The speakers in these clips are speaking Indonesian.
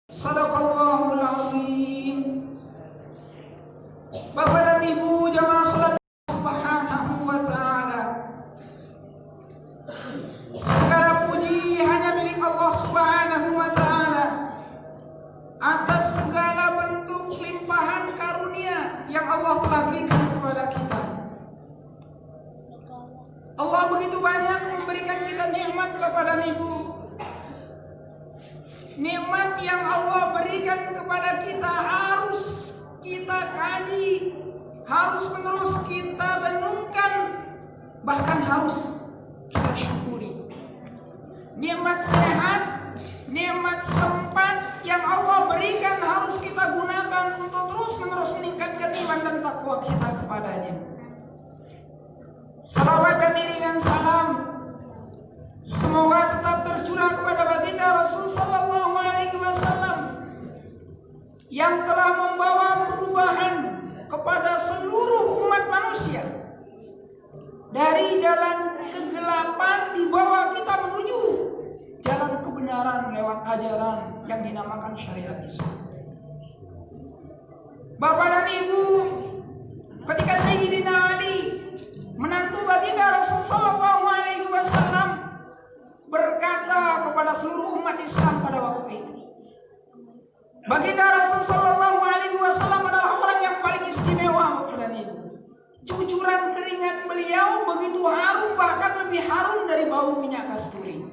Sadaqallahul azim. Bapak dan Ibu jamaah salat subhanahu wa ta'ala, segala puji hanya milik Allah subhanahu wa ta'ala atas segala bentuk limpahan karunia yang Allah telah berikan kepada kita. Allah begitu banyak memberikan kita nikmat Bapak dan Ibu. Nikmat yang Allah berikan kepada kita harus kita kaji, harus menerus kita renungkan, bahkan harus kita syukuri. Nikmat sehat, nikmat sempat yang Allah berikan harus kita gunakan untuk terus menerus meningkatkan iman dan takwa kita kepadanya. Salawat dan iringan salam semoga tetap tercurah kepada baginda Rasul sallallahu alaihi wasallam yang telah membawa perubahan kepada seluruh umat manusia. Dari jalan kegelapan dibawa kita menuju jalan kebenaran lewat ajaran yang dinamakan syariat Islam. Bapak dan Ibu, ketika Sayyidina Ali menantu baginda Rasul sallallahu alaihi wasallam berkata kepada seluruh umat Islam pada waktu itu, baginda Rasul sallallahu alaihi wasallam adalah orang yang paling istimewa. Bapak dan Ibu, cucuran keringat beliau begitu harum, bahkan lebih harum dari bau minyak kasturi.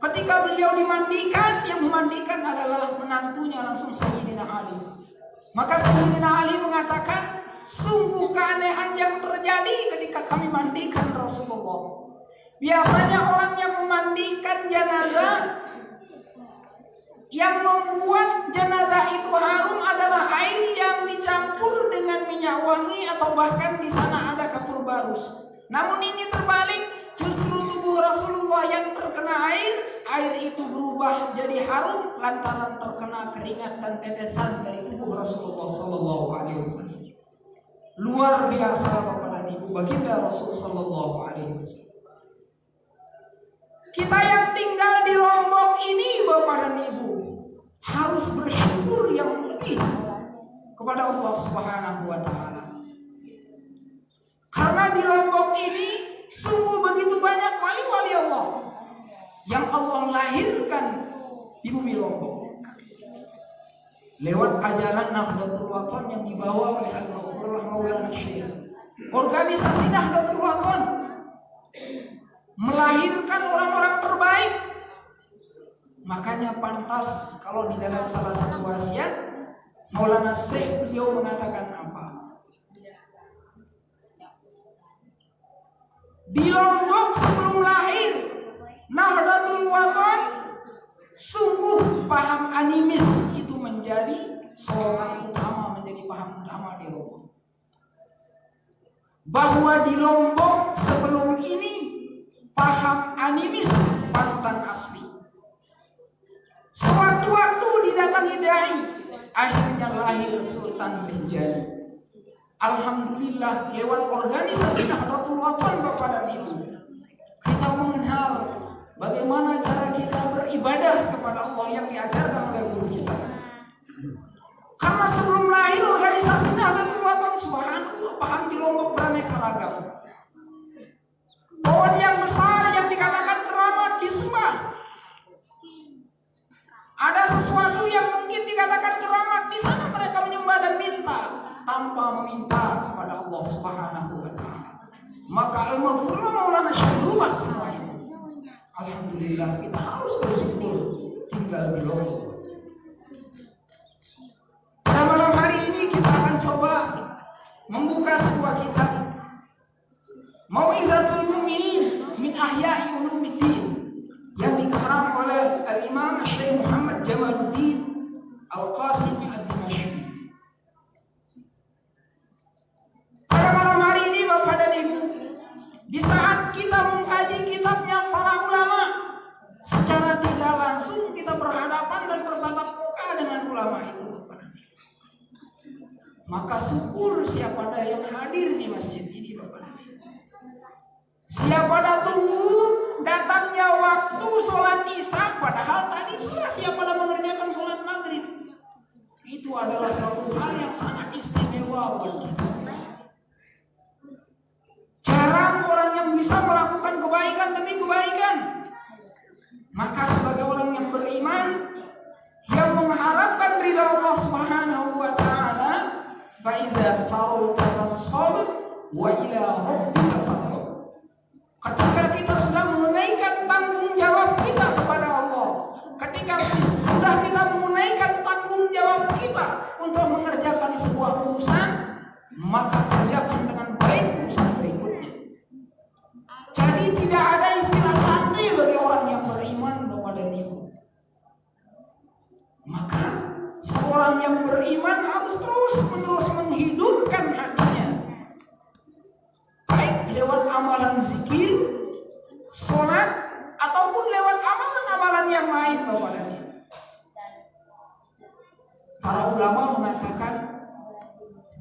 Ketika beliau dimandikan, yang memandikan adalah menantunya langsung Sayyidina Ali. Maka Sayyidina Ali mengatakan, sungguh keanehan yang terjadi ketika kami mandikan Rasulullah. Biasanya orang yang memandikan jenazah, yang membuat jenazah itu harum adalah air yang dicampur dengan minyak wangi atau bahkan di sana ada kapur barus. Namun ini terbalik, justru tubuh Rasulullah yang terkena air itu berubah jadi harum lantaran terkena keringat dan tetesan dari tubuh Rasulullah sallallahu alaihi wasallam. Luar biasa Bapak dan Ibu, baginda Rasul sallallahu alaihi wasallam. Kita yang tinggal di Lombok ini Bapak dan Ibu harus bersyukur yang lebih kepada Allah Subhanahu wa ta'ala. Karena di Lombok ini sungguh begitu banyak wali-wali Allah yang Allah lahirkan di bumi Lombok lewat ajaran Nahdlatul Wathon yang dibawa oleh Al-Ghafurullah Maulana Syekh. Organisasi Nahdlatul Wathon melahirkan orang-orang terbaik. Makanya pantas kalau di dalam salah satu wasiat Maulana Syekh beliau mengatakan apa? Di Lombok sebelum lahir Nahdlatul Wathon, sungguh paham animis itu menjadi seorang utama, menjadi paham utama di Lombok. Bahwa di Lombok sebelum ini paham animis panutan asli. Sewaktu-waktu didatangi dai, akhirnya lahir Sultan Rinjani. Alhamdulillah lewat organisasi Nahdlatul Wathon Bapak dan Ibu, kita mengenal bagaimana cara kita beribadah kepada Allah yang diajarkan oleh guru kita. Karena sebelum lahir organisasi Nahdlatul Wathon, subhanallah, paham di Lombok beraneka ragam. Pohon yang besar yang dikatakan keramat disembah. Ada sesuatu yang mungkin dikatakan keramat, di sana mereka menyembah dan minta tanpa meminta kepada Allah Subhanahu wa ta'ala. Maka Al-Maghfurullah Maulana Syekh berubah semua itu. Alhamdulillah, kita harus bersyukur tinggal di Lombok. Pada malam hari ini kita akan coba membuka sebuah kitab, Mau'izatul Mu'minin min Ahya'i Ulumiddin, yang dikarang oleh Al-Imam Syekh Muhammad Jamaluddin Al-Qasimi Ad-Dimashqi. Pada malam hari ini Bapak dan Ibu, di saat kita mengkaji kitabnya para ulama, secara tidak langsung kita berhadapan dan bertatap muka dengan ulama itu. Maka syukur siapa ada yang hadir di masjid ini Bapak dan Ibu. Siapa dah tunggu datangnya waktu sholat isya, padahal tadi sudah siapa dah mengerjakan sholat maghrib. itu adalah satu hal yang sangat istimewa buat kita. Jarang orang yang bisa melakukan kebaikan demi kebaikan. Maka sebagai orang yang beriman, yang mengharapkan ridha Allah Subhanahu wa taala, fa iza faragta fansab wa ila rabbika farghab. Ketika kita sudah menunaikan tanggung jawab kita kepada Allah, ketika sudah kita menunaikan tanggung jawab kita untuk mengerjakan sebuah urusan, maka kerjakan dengan baik urusan berikutnya. Jadi tidak ada istilah santai bagi orang yang beriman kepada Dia. Maka seorang yang beriman harus terus-menerus menghidupkan hatinya, baik lewat amalan zikir, sholat, ataupun lewat amalan-amalan yang lain kepada Dia. Para ulama mengatakan,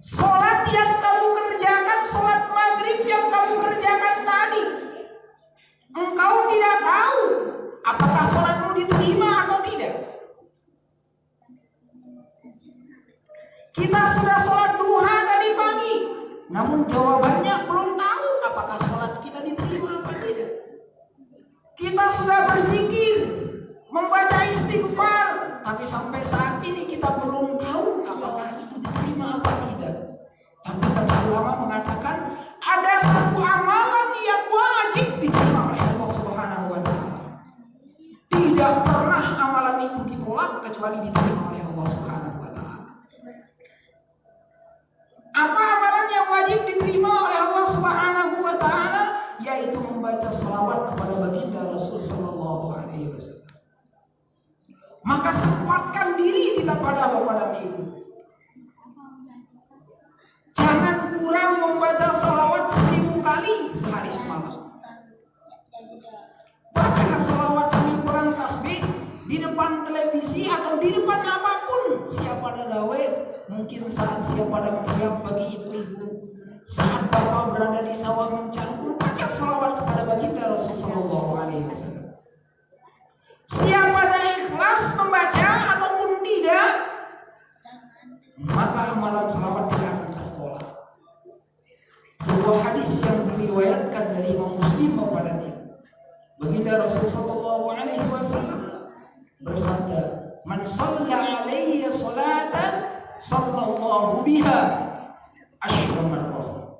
sholat yang kamu kerjakan, sholat maghrib yang kamu kerjakan tadi, engkau tidak tahu apakah sholatmu diterima atau tidak. Kita sudah sholat duha tadi pagi, namun jawabannya belum tahu apakah sholat kita diterima apa tidak. Kita sudah berzikir, membaca istighfar, tapi sampai saat ini kita belum tahu apakah itu diterima apa tidak. Tapi kata ulama mengatakan ada satu amalan yang wajib diterima oleh Allah Subhanahu wa taala. Tidak pernah amalan itu ditolak kecuali diterima oleh Allah Subhanahu wa taala. Apa amalan yang wajib diterima oleh Allah Subhanahu wa taala? Yaitu membaca salawat kepada baginda Rasul sallallahu alaihi wasallam. Maka sempatkan diri kita pada Bapak dan Ibu. Jangan kurang membaca salawat 1000 kali sehari semalam. Baca salawat sambil perang tasbih di depan televisi atau di depan apapun. Siapa ada gawe, mungkin saat siapa ada meriam bagi ibu-ibu, saat bapak berada di sawah mencangkul, baca salawat kepada baginda Rasul sallallahu alaihi wasallam. Siapa ada ikhlas membaca ataupun tidak, maka amalan salawat tidak akan tertolak. Sebuah hadis yang diriwayatkan dari Imam Muslim kepadanya, baginda Rasul sallallahu alaihi wasallam bersabda, "Man shalla alayya salatan sallallahu biha asyra marrah."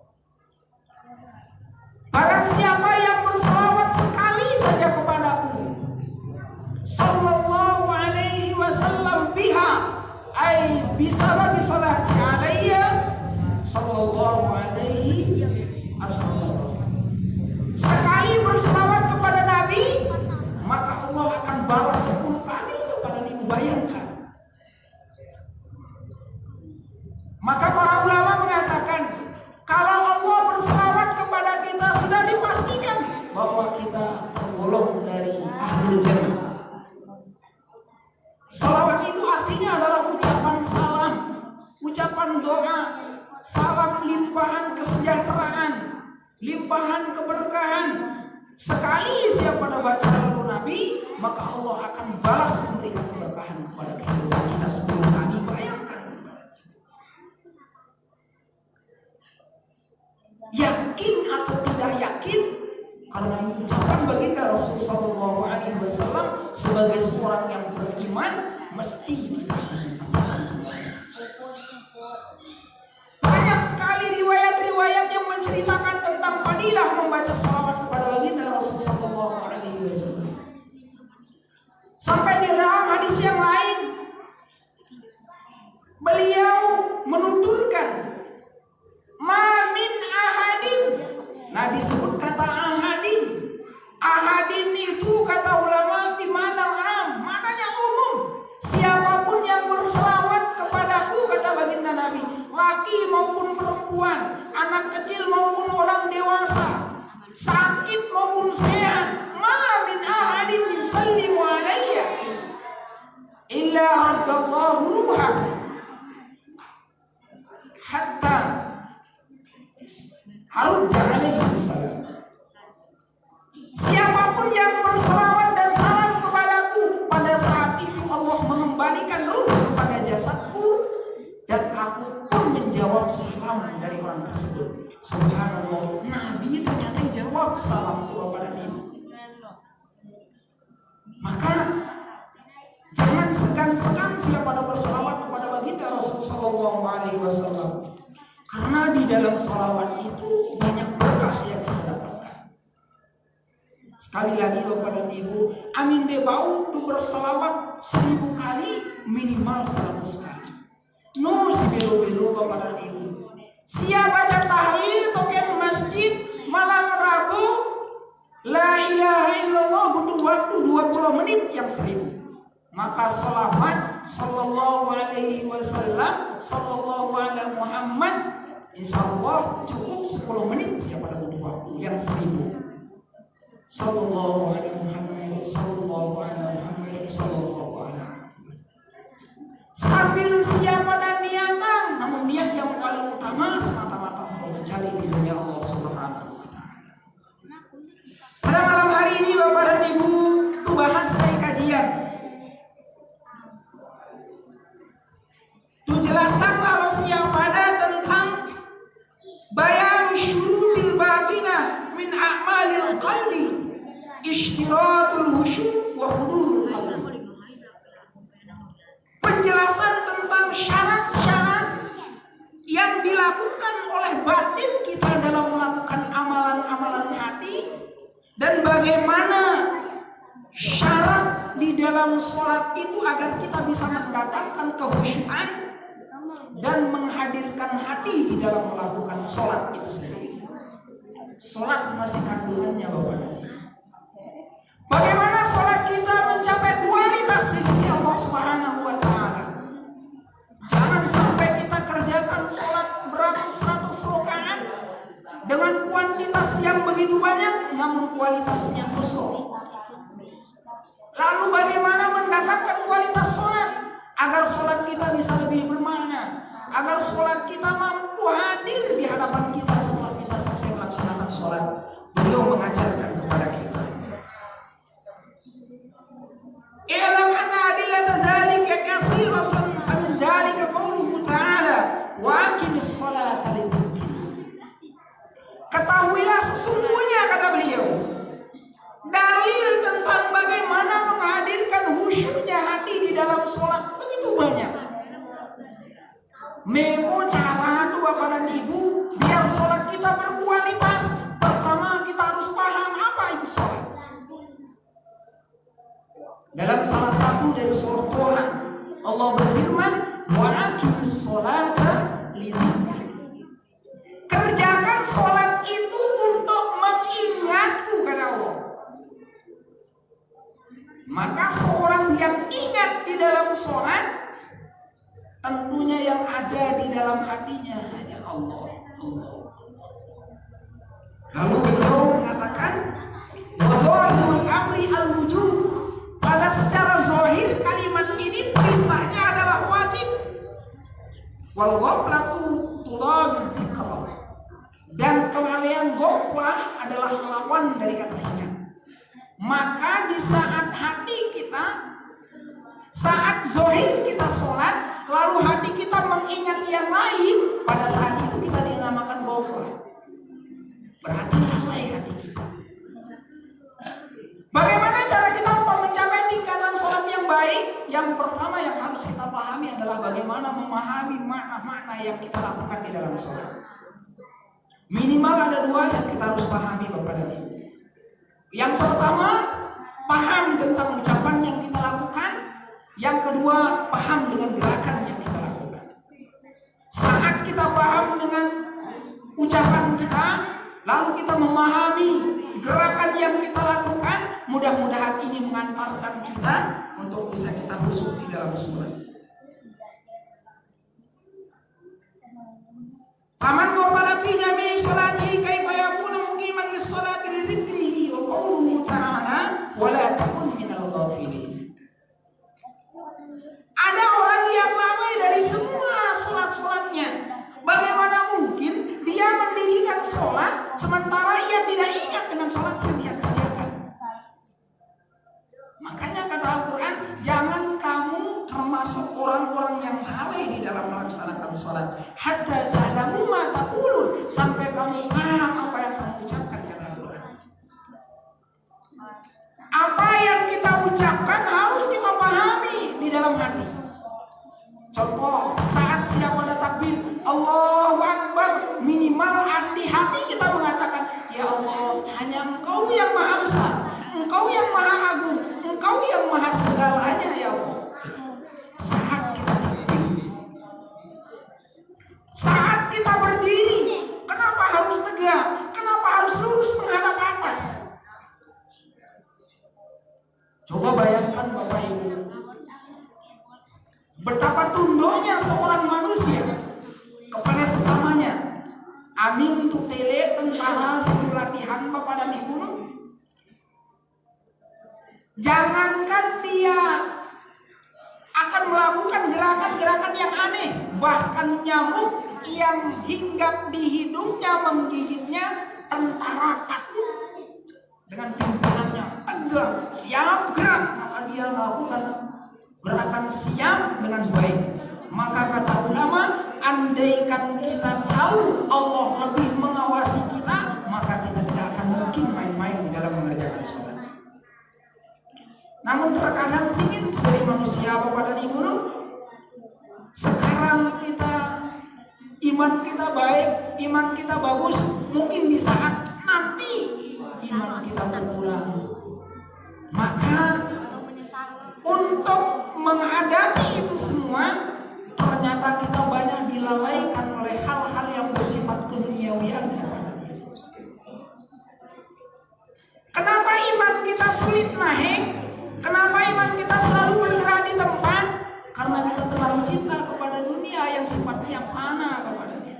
Barang siapa yang bersalawat sekali saja kepadaku, sallallahu alaihi wasallam biha, ay bisababi salati alayya sallallahu alaihi wasallam. Sekali bersalawat kepada Nabi, maka Allah akan balas 10 kali kepada Nabi. Bayangkan. Maka para ulama mengatakan, kalau Allah bersalawat kepada kita, sudah dipastikan bahwa kita tergolong dari ahlul jannah. Salawat itu artinya adalah ucapan salam, ucapan doa, salam limpahan kesejahteraan, limpahan keberkahan. Sekali siapa baca lalu Nabi, maka Allah akan balas memberikan keberkahan kepada kehidupan kita 10 kali. Bayangkan. Yakin atau tidak yakin, karena ini ucapan baginda Rasul sallallahu alaihi wasallam, sebagai seorang yang beriman mesti kita mengatakan semuanya. Banyak sekali riwayat-riwayat yang menceritakan tentang fadilah membaca salawat kepada baginda Rasul sallallahu alaihi wasallam. Sampai di dalam hadis yang lain, beliau menuturkan, "Ma min ahadin." Nah, disebut kata ahadin. Ahadin itu kata ulama bimanal am, maknanya umum. Siapapun yang berselawat kepadaku, kata baginda Nabi, laki maupun perempuan, anak kecil maupun orang dewasa, sakit maupun sehat, ma min ahadin yusallimu alayya illa raddallahu ruhah hatta harudda alaihi salam. Siapapun yang berselawat dan salam kepadaku, pada saat itu Allah mengembalikan ruh kepada jasadku salam dari orang tersebut. Subhanallah, Nabi ternyata jawab salam kepada Ibu. Maka jangan segan-segan siapa pada berselawat kepada baginda Rasul sallallahu alaihi wasallam. Karena di dalam salawat itu banyak berkah yang kita dapatkan. Sekali lagi Bapak dan Ibu, amin de bau tu berselawat 1000 kali minimal 100 kali. No si belo-belo Bapak dan Ibu. Siapa baca tahlil token masjid malam Rabu la ilaha illallah butuh waktu 20 menit yang 1000. Maka sholawat sallallahu alaihi wasallam sallallahu ala Muhammad insyaallah cukup 10 menit siapa pada butuh waktu yang 1000. Sallallahu ala Muhammad sallallahu ala Muhammad sallallahu ala Muhammad. Sambil siapa dan niatan, namun niat yang paling utama semata-mata untuk mencari ridhonya Allah Subhanahu wa taala. Pada malam hari ini Bapak dan Ibu, itu bahas saya kajian. Itu jelasan lalu siapa tentang bayan syurutil batinah min a'malil qalbi ishtiratul husyu' wa hudurul qalbi. Penjelasan tentang syarat-syarat yang dilakukan oleh batin kita dalam melakukan amalan-amalan hati dan bagaimana syarat di dalam sholat itu agar kita bisa mendatangkan kehusyuan dan menghadirkan hati di dalam melakukan sholat itu sendiri. Sholat masih kandungannya Bapak. Bagaimana sholat kita mencapai kualitas di sisi Allah Subhanahu wa taala. Jangan sampai kita kerjakan sholat beratus-ratus rakaat dengan kuantitas yang begitu banyak namun kualitasnya kosong. Lalu bagaimana mendatangkan kualitas sholat agar sholat kita bisa lebih bermakna, agar sholat kita mampu hadir di hadapan kita setelah kita selesai melaksanakan sholat. Beliau mengajarkan kepada kita. I'lam anna adillata dzalika katsiratan min dzalika qauluhu ta'ala wa aqimis sholata li dzikri. Ketahuilah sesungguhnya kata beliau, dalil tentang bagaimana menghadirkan khusyuknya hati di dalam sholat begitu banyak. Memo cara tuh Bapak dan Ibu biar sholat kita berkualitas. Pertama kita harus paham apa itu sholat. Dalam salah satu dari surah Tuhan Allah berfirman wa aqimis sholata li dzikri. Kerjakan sholat itu untuk mengingatku kata Allah. Maka seorang yang ingat di dalam sholat, tentunya yang ada di dalam hatinya hanya Allah. Lalu beliau mengatakan wazahirul amri al-wujub. Pada secara zahir kalimat ini perintahnya adalah wajib. Wal ghaflatu tuladul dzikra. Dan kelalaian ghaflah adalah lawan dari kata ingat. Maka di saat hati kita, saat zahir kita sholat, lalu hati kita mengingat yang lain, pada saat itu kita dinamakan ghaflah. Berarti lalai hati kita. Bagaimana cara kita untuk mencapai tingkatan sholat yang baik? Yang pertama yang harus kita pahami adalah bagaimana memahami makna-makna yang kita lakukan di dalam sholat. Minimal ada 2 yang kita harus pahami Bapak dan Ibu. Yang pertama, paham tentang ucapan yang kita lakukan. Yang kedua, paham dengan gerakan yang kita lakukan. Saat kita paham dengan ucapan kita, lalu kita memahami gerakan yang kita lakukan, mudah-mudahan ini mengantarkan kita untuk bisa kita khusyuk di dalam sholat. Faman qala fi jami'i sholatihi kaifa yakunu muqiman lis-sholati li dzikrihi wa qawluhu ta'ala wa la takun minal ghafilin. Ada orang yang lalai dari semua sholat-sholatnya. Bagaimana mungkin dia mendirikan sholat sementara ia tidak ingat dengan sholat yang dia kerjakan? Makanya kata Al-Quran, jangan kamu termasuk orang-orang yang lalai di dalam melaksanakan sholat. Hatta ta'lamu ma Contoh, saat siap pada takbir Allahu Akbar, minimal di hati kita mengatakan, ya Allah, hanya Engkau yang maha besar, Engkau yang maha agung, Engkau yang maha segalanya ya Allah. Saat kita takbir, saat kita berdiri, kenapa harus tegak? Kenapa harus lurus menghadap atas? Coba bayangkan Bapak Ibu, betapa tunduknya seorang manusia kepada sesamanya. Amin tuh tele tentara sebelum latihan Bapak dan Ibu. Jangankan dia akan melakukan gerakan-gerakan yang aneh, bahkan nyamuk yang hinggap di hidungnya menggigitnya, tentara takut dengan pimpinannya tegak, siap gerak, maka dia melakukan gerakan siap dengan baik. Maka kata ulama, andaikan kita tahu Allah lebih mengawasi kita, maka kita tidak akan mungkin main-main di dalam mengerjakan sholat. Namun terkadang singin dari manusia Bapak dan Ibu, sekarang kita iman kita baik, iman kita bagus, mungkin di saat nanti iman kita berkurang. Maka untuk menghadapi itu semua, ternyata kita banyak dilalaikan oleh hal-hal yang bersifat keduniawian. Kenapa iman kita sulit naik? Kenapa iman kita selalu bergerak di tempat? Karena kita terlalu cinta kepada dunia yang sifatnya fana kepadanya.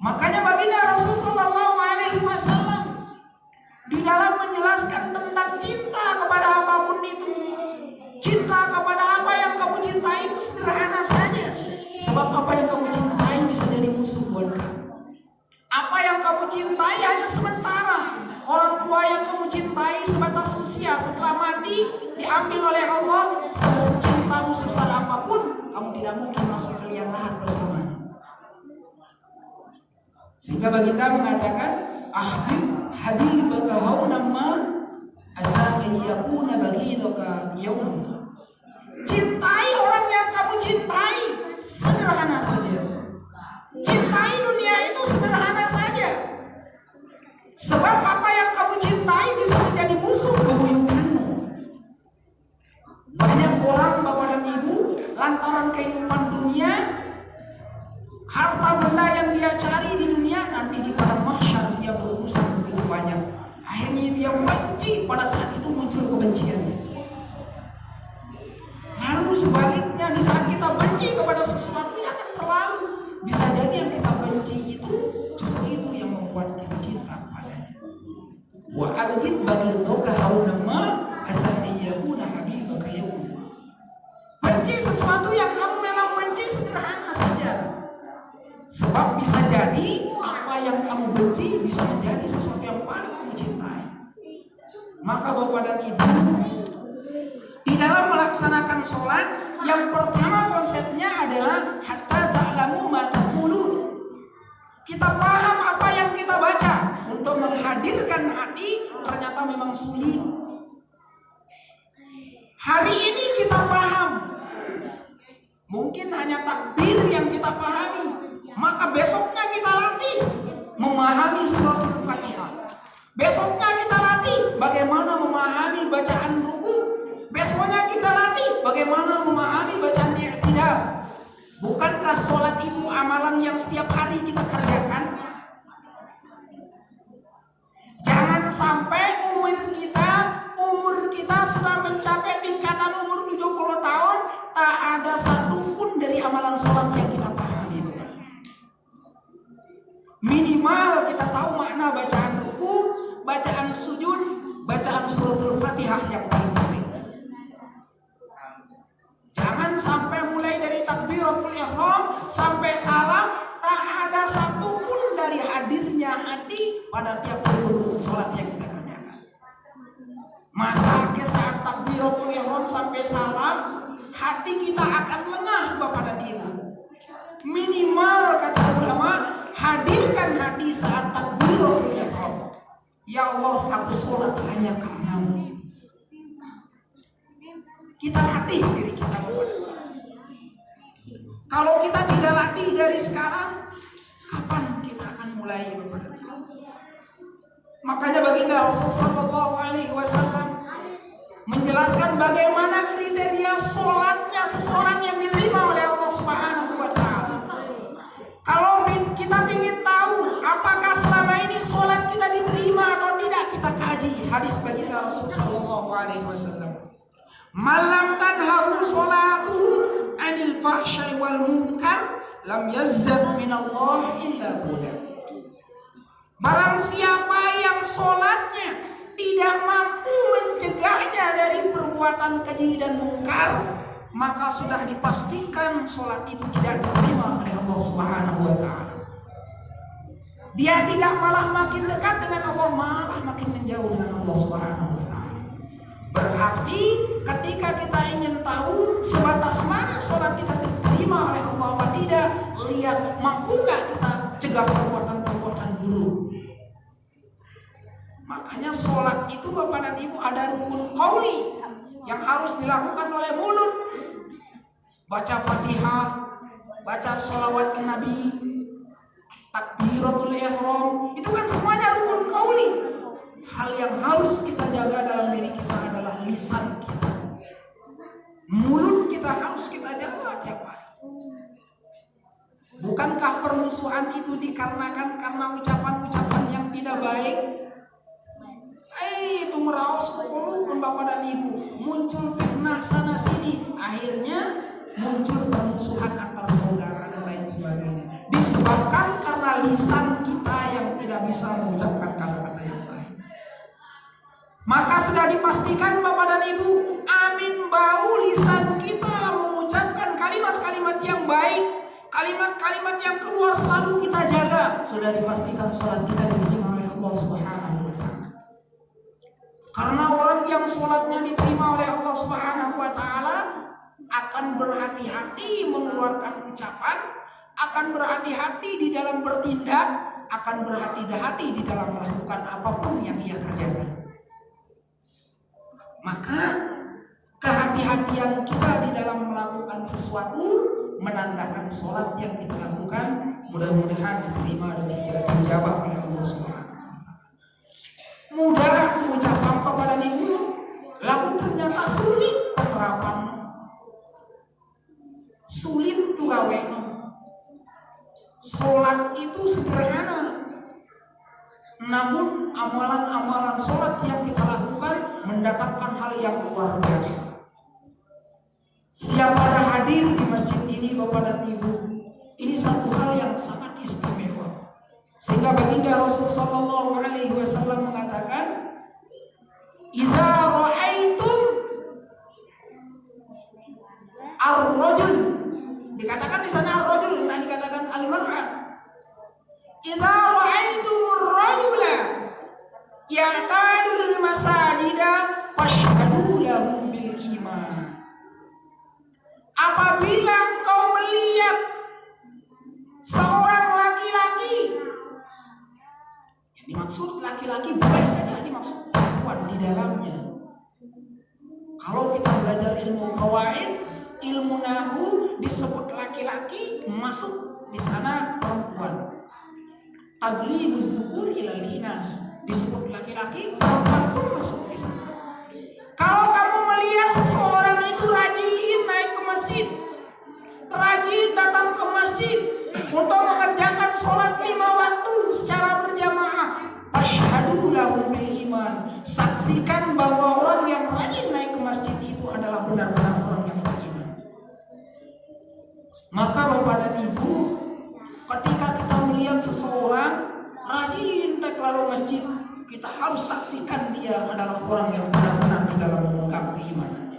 Makanya baginda Rasulullah SAW di dalam menjelaskan tentang cinta kepada apapun itu, cinta kepada apa yang kamu cintai itu sederhana saja. Sebab apa yang kamu cintai bisa jadi musuh buat kamu. Apa yang kamu cintai hanya sementara. Orang tua yang kamu cintai sebatas usia, setelah mati diambil oleh Allah. Secintamu sebesar apapun, kamu tidak mungkin masuk ke liang lahat bersamanya. Sehingga baginda mengatakan, hadir baka hauna ma asa'in yakuna bagidaka yaum. Cintai orang yang kamu cintai, sederhana saja. Cintai dunia itu sederhana saja. Sebab apa yang kamu cintai bisa menjadi musuh bebuyutanmu. Banyak orang Bapak dan Ibu lantaran kehidupan dunia, harta benda yang dia cari di dunia, nanti di padang mahsyar dia berurusan begitu banyak. Akhirnya dia benci, pada saat itu muncul kebencian. Lalu sebaliknya, di saat kita benci kepada sesuatu yang terlalu, bisa jadi yang kita benci itu justru itu yang membuat kita cinta kepadanya. Wa abgid bagidaka hauna ma asa'iyakuna habibaka yaum. Benci sesuatu yang kamu memang benci sederhana saja. Sebab bisa jadi apa yang kamu benci bisa menjadi sesuatu yang paling kamu cintai. Maka Bapak dan Ibu, di dalam melaksanakan sholat, yang pertama konsepnya adalah hatta ta'lamu ma taqulun. Kita paham apa yang kita baca. Untuk menghadirkan hati ternyata memang sulit. Hari ini kita paham, mungkin hanya takbir yang kita pahami. Maka besoknya kita latih memahami suratul Fatihah. Besoknya kita latih bagaimana memahami bacaan ruku. Besoknya kita latih bagaimana memahami bacaan i'tidal. Bukankah sholat itu amalan yang setiap hari kita kerjakan? Jangan sampai umur kita sudah mencapai tingkatan umur 70 tahun, tak ada satupun dari amalan sholat yang kita pahami. Minimal kita tahu makna bacaan ruku, bacaan sujud, bacaan suratul Fatihah yang paling penting. Jangan sampai mulai dari takbiratul ihram sampai salam, tak ada satupun dari hadirnya hati pada tiap rukun sholat yang kita kerjakan. Masa ke saat takbiratul ihram sampai salam, hati kita akan lengah Bapak dan Ibu. Minimal kata ulama, hadirkan hati saat takbiratul ihram. Ya Allah, aku sholat hanya karenamu. kita latih diri kita. Kalau kita tidak latih dari sekarang, kapan kita akan mulai beribadah? Makanya baginda Rasulullah SAW menjelaskan bagaimana kriteria sholatnya seseorang yang diterima oleh Allah Subhanahu wa Ta'ala. Kalau kita ingin tahu apakah selama ini sholat kita diterima atau tidak, kita kaji hadis baginda Rasulullah SAW. Malam tanhahu sholatu anil fahsyai wal munkar lam yazdad minallah illa huda. Barang siapa yang sholatnya tidak mampu mencegahnya dari perbuatan keji dan mungkar, maka sudah dipastikan sholat itu tidak diterima oleh Allah Subhanahu wa Ta'ala. Dia tidak malah makin dekat dengan Allah, malah makin menjauh dengan Allah Subhanahu wa Ta'ala. Berarti ketika kita ingin tahu sebatas mana sholat kita diterima oleh Allah atau tidak, lihat mampu nggak kita cegah perbuatan-perbuatan buruk. Makanya sholat itu Bapak dan Ibu ada rukun qauli yang harus dilakukan oleh mulut. Baca Fatihah, baca sholawat Nabi, takbiratul ihram, itu kan semuanya rukun qauli. Hal yang harus kita jaga dalam diri kita adalah lisan kita. Mulut kita harus kita jaga tiap hari. Bukankah permusuhan itu dikarenakan karena ucapan-ucapan yang tidak baik? Itu meraos kepuluhan Bapak dan Ibu, muncul fitnah sana sini, akhirnya muncul permusuhan antar saudara dan lain sebagainya. Disebabkan karena lisan kita yang tidak bisa mengucapkan kata-kata yang baik. Maka sudah dipastikan Bapak dan Ibu, amin bau lisan kita mengucapkan kalimat-kalimat yang baik, kalimat-kalimat yang keluar selalu kita jaga. Sudah dipastikan sholat kita diterima oleh Allah Subhanahu wa Ta'ala. Karena orang yang sholatnya diterima oleh Allah Subhanahu wa Ta'ala akan berhati-hati mengeluarkan ucapan, akan berhati-hati di dalam bertindak, akan berhati-hati di dalam melakukan apapun yang ia kerjakan. Maka kehati-hatian kita di dalam melakukan sesuatu menandakan sholat yang kita lakukan mudah-mudahan diterima dan dijawab oleh Allah Subhanahu. Mudah mengucapkan kepada Ibu, lalu ternyata sulit penerapan, sulit tuh gawe. Sholat itu sederhana, namun amalan-amalan sholat yang kita lakukan mendatangkan hal yang luar biasa. Siapa yang hadir di masjid ini Bapak dan Ibu, ini satu hal yang sangat istimewa. Sehingga baginda Rasulullah SAW mengatakan, "Iza ra'aitum ar-rajul," dikatakan di sana ar-rajul, nah dikatakan al-mar'a. "Iza ra'aitum ar-rajula ya'tadul masajida fashhadu lahu bil iman." Apabila engkau melihat seorang laki-laki, yang dimaksud laki-laki boleh saja dimaksud perempuan di dalamnya. Kalau kita belajar ilmu qawaid, ilmu nahwu, disebut laki-laki, masuk di sana perempuan. Taglibuz zukur ilal inas, disebut laki-laki, perempuan pun masuk di sana. Kalau kamu melihat seseorang itu rajin naik ke masjid, rajin datang ke masjid untuk mengerjakan sholat 5 waktu secara berjamaah, asyhadu lahu bil iman, saksikan bahwa orang yang rajin naik ke masjid itu adalah benar-benar orang yang beriman. Maka Bapak dan Ibu, ketika kita melihat seseorang rajin naik lalu masjid, kita harus saksikan dia adalah orang yang benar-benar di dalam memegang keimanan.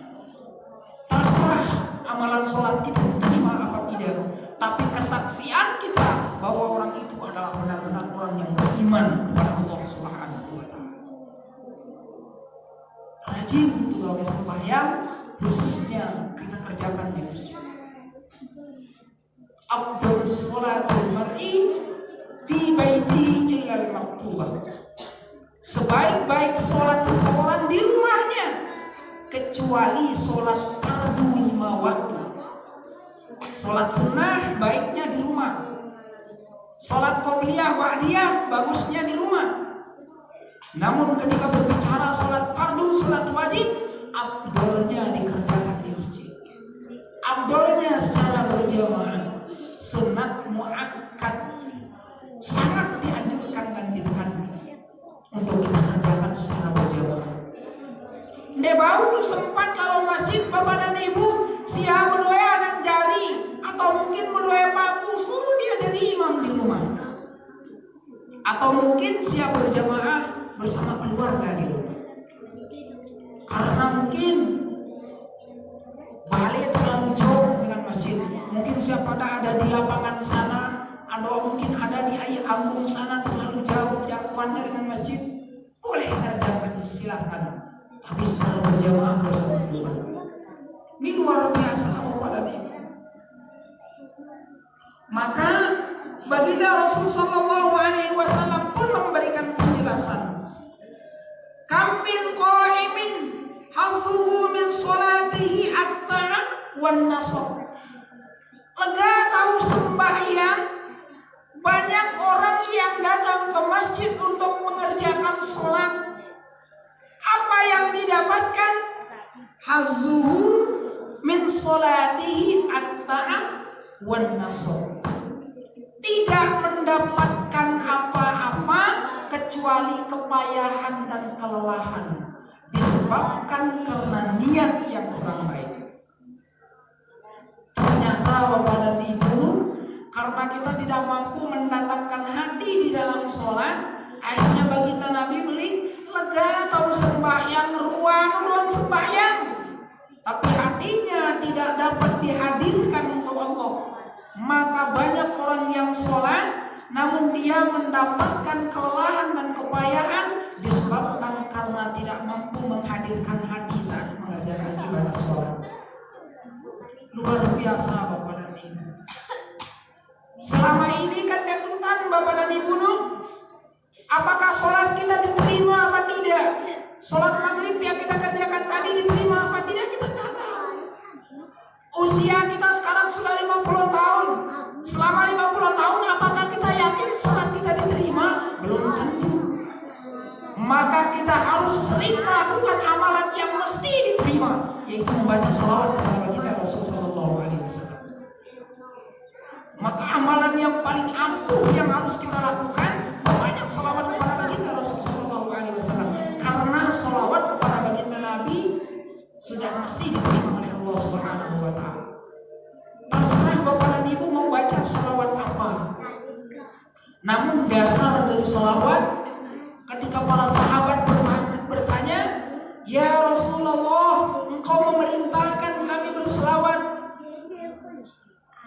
Terserah amalan sholat kita diterima apa tidak, tapi kesaksian kita bahwa orang itu adalah benar-benar orang yang beriman kepada Allah Subhanahu wa Ta'ala. Rajin untuk gawe sembahyang, khususnya kita kerjakan di masjid. Afdhalus sholatul mar'i fi baiti illal maktubah. Sebaik-baik sholat seseorang di rumahnya kecuali kecuali sholat fardu 5 waktu. Sholat sunnah baiknya di rumah. Sholat qobliyah ba'diyah bagusnya di rumah. Namun ketika berbicara sholat fardu, sholat wajib, afdolnya dikerjakan di masjid. Afdolnya secara berjamaah. Sunat muakkad sangat dianjurkan dan didekankan untuk kita kerjakan secara berjamaah. Nde bau tu sempat kalau masjid bapak dan ibu siapa berdoa anak jari atau mungkin berdoa papu, suruh dia jadi imam di rumah. Atau mungkin siap berjamaah bersama keluarga di rumah. Karena mungkin balik terlalu jauh dengan masjid. Mungkin siapa ada di lapangan sana, atau mungkin ada di Ambung sana terlalu jauh jangkauannya dengan masjid. Boleh kerjakan, silakan. Tapi secara berjamaah bersama keluarga. Ini luar biasa kepada dia. Maka baginda Rasul sallallahu alaihi wasallam pun memberikan penjelasan. Kam min qa'imin hazuhu min salatihi at-ta'a wan nasab. Lega tahu sembahyang, banyak orang yang datang ke masjid untuk mengerjakan sholat. Apa yang didapatkan? Hazuhu min salatihi at-ta'a wan nasab. Tidak mendapatkan apa-apa kecuali kepayahan dan kelelahan disebabkan karena niat yang kurang baik. Ternyata Bapak dan Ibu, karena kita tidak mampu mendatangkan hati di dalam sholat, akhirnya baginda Nabi beli lega tahu sembahyang ruang sembahyang, tapi hatinya tidak dapat dihadirkan untuk Allah. Maka banyak orang yang sholat namun dia mendapatkan kelelahan dan kepayahan disebabkan karena tidak mampu menghadirkan hati saat mengerjakan ibadah sholat. Luar biasa Bapak dan Ibu. Selama ini kan debutan Bapak dan Ibu, apakah sholat kita diterima apa tidak? Sholat maghrib yang kita kerjakan tadi diterima apa tidak, kita tidak tahu. Usia kita sekarang sudah 50 tahun. Selama 50 tahun apakah kita yakin sholat kita diterima? Belum tentu. Maka kita harus sering melakukan amalan yang mesti diterima, yaitu membaca shalawat kepada baginda Rasul sallallahu alaihi wasallam. Maka amalan yang paling ampuh yang harus kita lakukan banyak shalawat kepada baginda Rasul sallallahu alaihi wasallam. Karena shalawat kepada baginda Nabi sudah mesti diterima oleh Allah Subhanahu wa taala. Terserah Bapak dan Ibu mau baca shalawat apa. Namun dasar dari shalawat, ketika para sahabat bertanya, "Ya Rasulullah, engkau memerintahkan kami berselawat.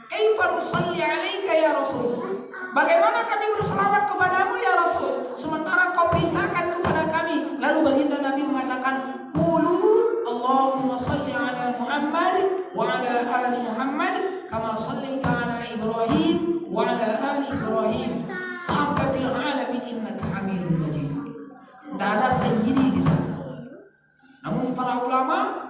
Kaifa nusalli 'alaika ya Rasul?" Bagaimana kami berselawat kepadamu ya Rasul, sementara engkau perintahkan kepada kami? Lalu baginda Nabi mengatakan, "Qulu Allahumma salli 'ala Muhammad wa 'ala ali Muhammad kama shallaita 'ala Ibrahim wa 'ala ali Ibrahim sampai fil 'alamin innaka Hamidum Majid." Tidak ada sayyidi di sana. Namun para ulama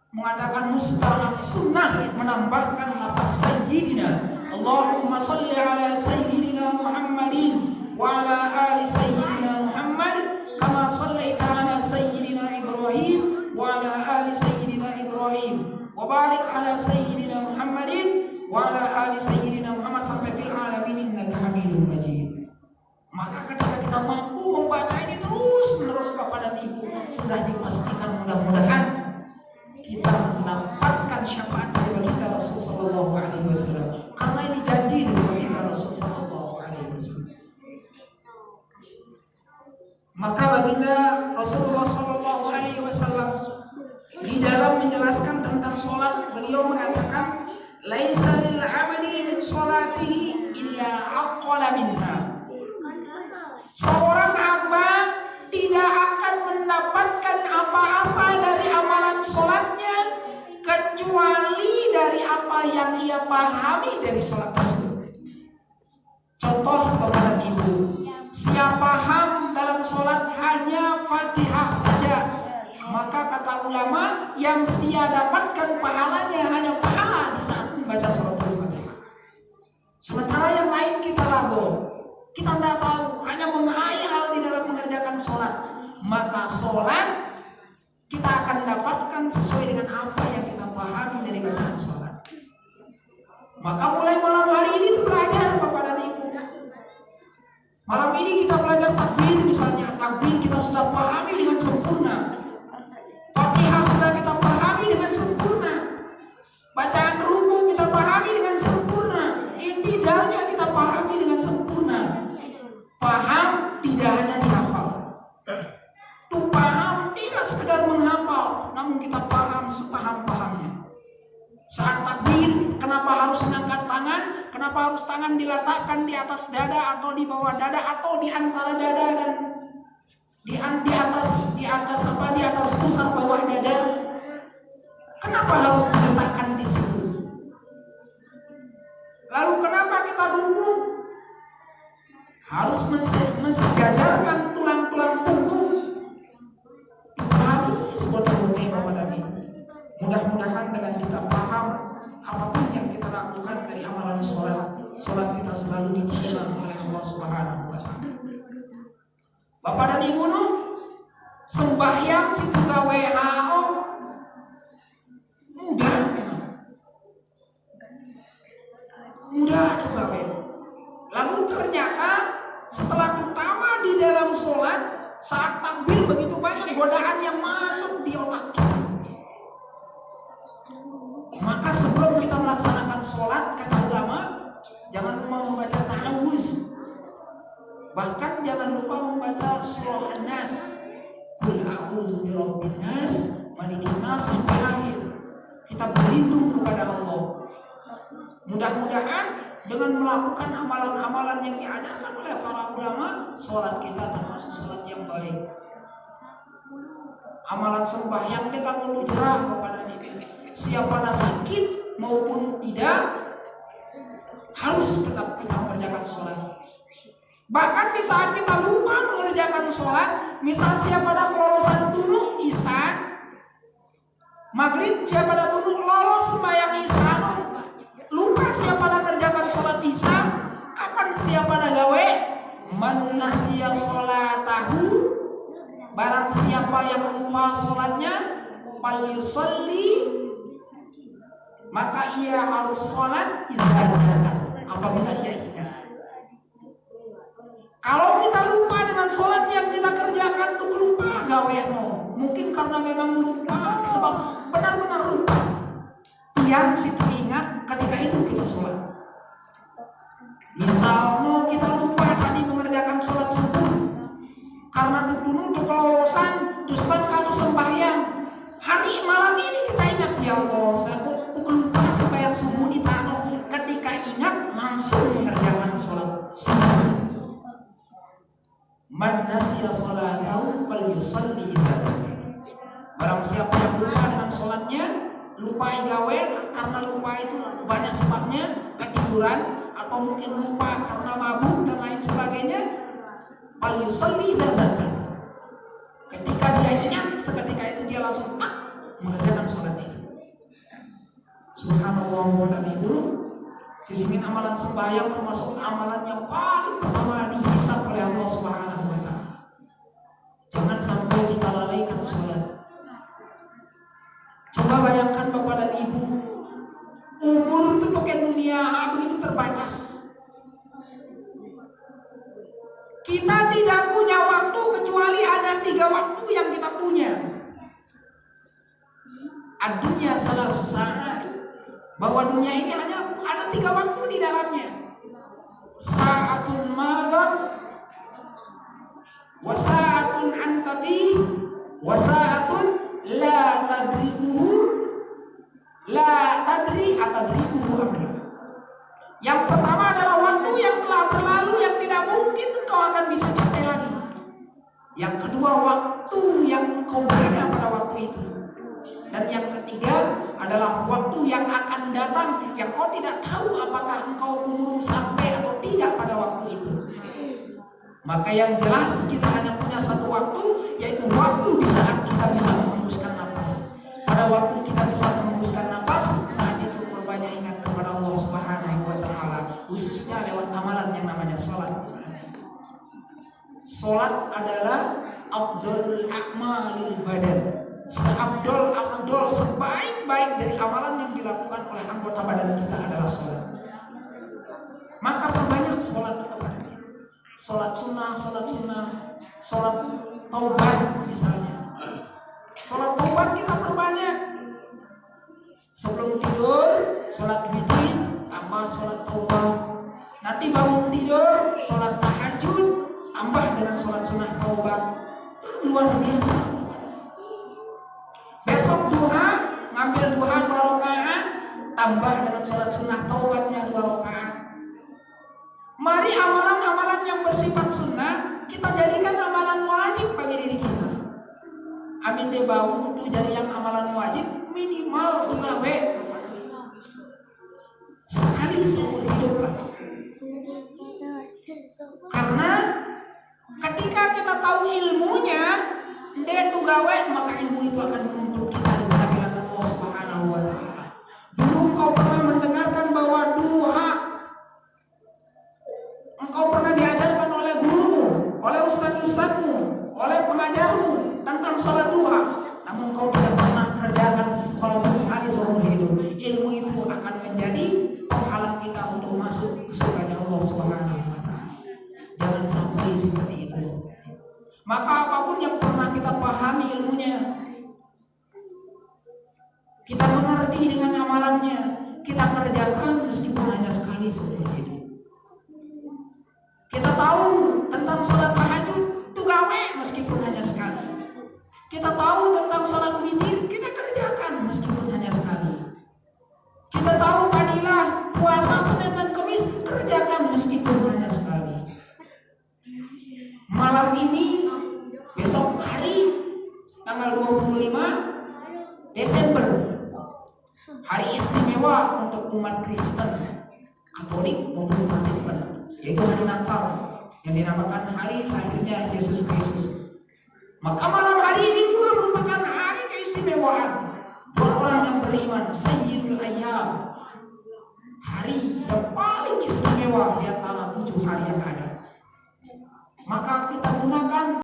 mengatakan mustahab sunnah menambahkan lafaz sayyidina. Allahumma salli ala sayyidina Muhammadin wa ala ali sayyidina Muhammad kama sallaita ala sayyidina Ibrahim wa ala ali sayyidina Ibrahim wa barik ala sayyidina Muhammadin wa ala ali sayyidina Muhammad sampai fil alamin innaka Hamidum Majid. Maka ketika kita mampu membaca ini terus menerus Bapak dan Ibu, sudah dipastikan mudah-mudahan kita mendapatkan syafaat dari baginda Rasul sallallahu alaihi wasallam. Karena ini janji dari baginda Rasul sallallahu alaihi wasallam. Maka baginda Rasulullah sallallahu alaihi wasallam di dalam menjelaskan tentang sholat, beliau mengatakan, "Laisa lil 'abdi min sholatihi illa aqala minha." Seorang hamba tidak akan mendapatkan apa-apa dari amalan sholatnya kecuali dari apa yang ia pahami dari sholat tersebut. Contoh Bapak dan Ibu, siapa paham dalam sholat hanya Fatihah saja, maka kata ulama yang sia dapatkan pahalanya hanya pahala di saat membaca suratul Fatihah. Sementara yang lain kita lagu, kita tidak tahu, hanya menghayal di dalam mengerjakan sholat. Maka sholat kita akan dapatkan sesuai dengan apa yang kita pahami dari bacaan sholat. Maka mulai malam hari ini tuh belajar Bapak dan Ibu. Malam ini kita belajar takbir misalnya. Takbir kita sudah pahami dengan sempurna. Fatihah sudah kita pahami dengan sempurna. Bacaan ruku kita pahami dengan sempurna. I'tidalnya kita pahami dengan sempurna. Paham tidak hanya dihafal. Tuh paham tidak sekedar menghafal, namun kita paham sepaham-pahamnya. Saat takbir, kenapa harus mengangkat tangan? Kenapa harus tangan diletakkan di atas dada atau di bawah dada atau di antara dada dan di atas pusar bawah dada? Kenapa harus diletakkan di situ? Lalu kenapa kita ruku? Harus mensejajarkan tulang-tulang punggung. Dipahami sebuah teori Bapak dan Ibu. Mudah-mudahan dengan kita paham apapun yang kita lakukan dari amalan sholat kita selalu diterima oleh Allah Subhanahu wa Ta'ala. Bapak dan Ibu, sembahyang situ WHO mudah juga lalu ternyata setelah utama di dalam sholat, saat takbir begitu banyak godaan yang masuk di otak kita. Maka sebelum kita melaksanakan sholat, kata ulama, jangan lupa membaca ta'awuz. Bahkan jangan lupa membaca surah An-Nas, Qul a'udzu birabbin nas, malikin nas, sampai akhir. Kita berlindung kepada Allah. Mudah-mudahan dengan melakukan amalan-amalan yang diajarkan oleh para ulama, sholat kita termasuk sholat yang baik. Amalan sembahyang kita perlu jerah kepada diri. Siapa yang sakit maupun tidak, harus tetap kita mengerjakan sholat. Bahkan di saat kita lupa mengerjakan sholat, misal siapa ada kelolosan tunuk isya, maghrib siapa ada tunuk lolos sembahyang isya, lupa siapa ada kerjakan sholat isya, kapan siapa ada gawe? Man nasiya sholatahu, barang siapa yang lupa sholatnya, fal yusolli, maka ia harus sholat apabila ia ingat. Kalau kita lupa dengan sholat yang kita kerjakan, tuh lupa gawe mungkin karena memang lupa, sebab benar-benar lupa. Pian situ ingat ketika itu kita sholat. Misalnya kita lupa tadi mengerjakan sholat subuh, karena dulu kelolosan, terus kan sembahyang. Hari malam ini kita ingat, ya Allah, saya lupa sembahyang subuh di tanah. Ketika ingat langsung mengerjakan sholat subuh. Man nasiya sholatahu falyusalli idza dzakara. Barang siapa yang lupa dengan sholatnya, lupa igawe, karena lupa itu banyak sebabnya, ketiduran atau mungkin lupa karena mabuk dan lain sebagainya, falyusalli idza dzakara. Ketika dia ingat, seketika itu dia langsung mengerjakan sholat itu. Subhanallah dan Ibu, sisimin amalan sembahyang termasuk amalan yang paling pertama dihisab oleh Allah Subhanahu wa Ta'ala. Jangan sampai kita lalaikan sholat. Coba bayangkan Bapak dan Ibu, umur itu token dunia begitu terbatas. Kita tidak punya waktu kecuali hanya 3 waktu yang kita punya. Ad-dunya salah susah, bahwa dunia ini hanya ada 3 waktu di dalamnya. Sa'atun maghrib, wa sa'atun antabi, wa sa'atun la tadrikuhu amri. Yang pertama adalah waktu yang telah berlalu yang tidak mungkin engkau akan bisa capai lagi. Yang kedua, waktu yang engkau berada pada waktu itu. Dan yang ketiga adalah waktu yang akan datang yang kau tidak tahu apakah engkau umur sampai atau tidak pada waktu itu. Maka yang jelas kita hanya punya 1 waktu, yaitu waktu di saat kita bisa menghembuskan nafas. pada waktu kita bisa menghembuskan nafas, saat itu perbanyak ingat kepada Allah Subhanahu wa taala, khususnya lewat amalan yang namanya sholat. Sholat adalah afdalul a'malil badan. Seabdol sebaik-baik dari amalan yang dilakukan oleh anggota badan kita adalah sholat. Maka perbanyak sholat kepadanya. Sholat sunnah, sholat taubat misalnya. Sholat taubat kita perbanyak. Sebelum tidur, sholat witir, tambah sholat taubat. Nanti bangun tidur, sholat tahajud, tambah dengan sholat sunnah taubat. Itu luar biasa. Besok duha, ngambil duha 2 rakaat, tambah dengan sholat sunnah taubatnya 2 rakaat. Mari amalan-amalan yang bersifat sunnah kita jadikan amalan wajib bagi diri kita. Amin deh bau itu jadi yang amalan wajib minimal 2 sekali seumur hidup lah. Karena ketika kita tahu ilmunya, dia tuh gawe, maka ilmu itu akan menuntut kita di hadapan Allah Subhanahu wa taala. Dulu engkau pernah mendengarkan bahwa duha, engkau pernah diajarkan oleh gurumu, oleh ustaz-ustazmu, oleh pengajarmu tentang sholat duha, namun engkau tidak pernah kerjakan walaupun sekali seumur hidup. Ilmu itu akan menjadi penghalang kita untuk masuk ke surganya Allah Subhanahu wa taala. Jangan sampai seperti itu. Maka apapun yang pernah kita pahami ilmunya, kita mengerti dengan amalannya, kita kerjakan meskipun hanya sekali seumur hidup. Kita tahu tentang sholat tahajud, itu gawe meskipun hanya sekali. Kita tahu tentang sholat witir, kita kerjakan meskipun hanya sekali. Kita tahu fadilah puasa Senin dan Kamis, kerjakan meskipun hanya sekali. Malam ini, besok hari tanggal 25 Desember, hari istimewa untuk umat Kristen, Katolik maupun umat Kristen, yaitu hari Natal yang dinamakan hari lahirnya Yesus Kristus. Maka malam hari ini juga merupakan hari keistimewaan buat orang yang beriman, Sayyidul Ayyam, hari yang paling istimewa di antara 7 hari yang ada. Maka kita gunakan